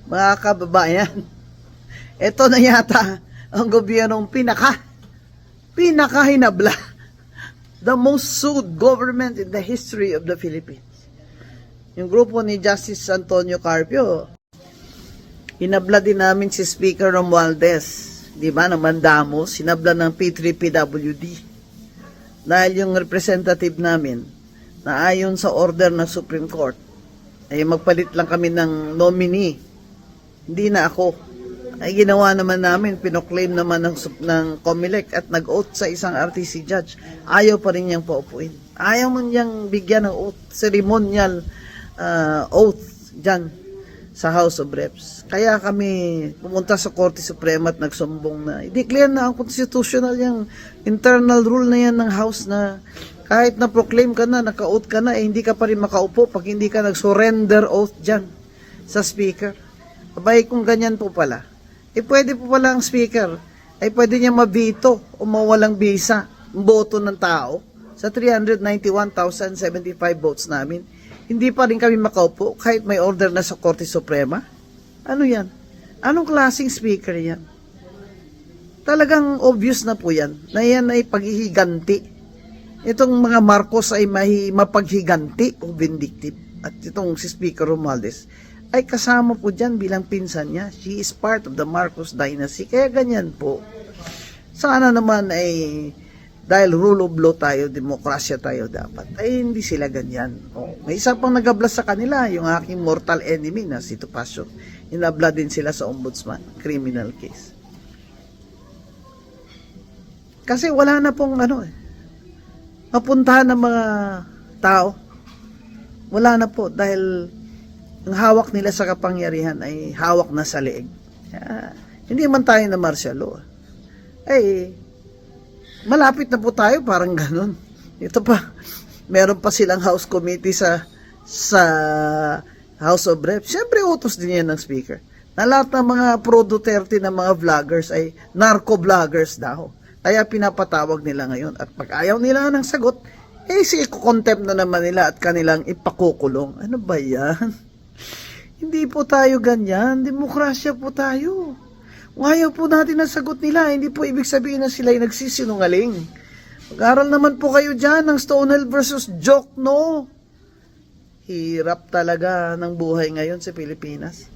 Mga kababayan, ito na yata ang gobyernong pinakahinabla. The most sued government in the history of the Philippines. Yung grupo ni Justice Antonio Carpio, hinabla din namin si Speaker Romualdez. Di ba, naman damo, sinabla ng P3PWD. Dahil yung representative namin, na ayon sa order ng Supreme Court, ay magpalit lang kami ng nominee. Hindi na ako. Ay ginawa naman namin, pinoclaim naman ng COMELEC at nag-oath sa isang RTC judge. Ayaw pa rin niyang paupuin. Ayaw mo niyang bigyan ng oath, ceremonial oath dyan sa House of Reps. Kaya kami pumunta sa Korte Suprema at nagsumbong na i-declare na ang constitutional yung internal rule na yan ng House na kahit na proclaim ka na, naka-oath ka na, hindi ka pa rin makaupo pag hindi ka nag-surrender oath dyan sa Speaker. Abay, kung ganyan po pala, pwede po pala ang Speaker, ay pwede niya mabito o mawalang bisa ang boto ng tao sa 391,075 votes namin. Hindi pa rin kami makaupo kahit may order na sa Korte Suprema. Ano yan? Anong klaseng Speaker yan? Talagang obvious na po yan, na yan ay paghihiganti. Itong mga Marcos ay mapaghiganti o vindictive. At itong si Speaker Romualdez ay kasama po dyan bilang pinsan niya. She is part of the Marcos dynasty. Kaya ganyan po. Sana naman ay dahil rule of law tayo, demokrasya tayo dapat, ay hindi sila ganyan. May isa pang nagabla sa kanila, yung aking mortal enemy na si Topacio. Inabla din sila sa ombudsman, criminal case. Kasi wala na pong mapuntahan ng mga tao. Wala na po dahil ang hawak nila sa kapangyarihan ay hawak na sa leeg. Hindi man tayo na martial law. Malapit na po tayo, parang ganun. Ito pa, meron pa silang House Committee sa House of Reps. Siyempre, utos din yan ng Speaker. Na lahat ng mga pro-Duterte na mga vloggers ay narco-vloggers daw. Kaya pinapatawag nila ngayon. At pag ayaw nila ng sagot, contempt na naman nila at kanilang ipakukulong. Ano ba yan? Hindi po tayo ganyan. Demokrasya po tayo. Kung ayaw po natin ang sagot nila, hindi po ibig sabihin na sila ay nagsisinungaling. Mag-aral naman po kayo dyan ng Stonewall versus Jokno. Hirap talaga ng buhay ngayon sa Pilipinas.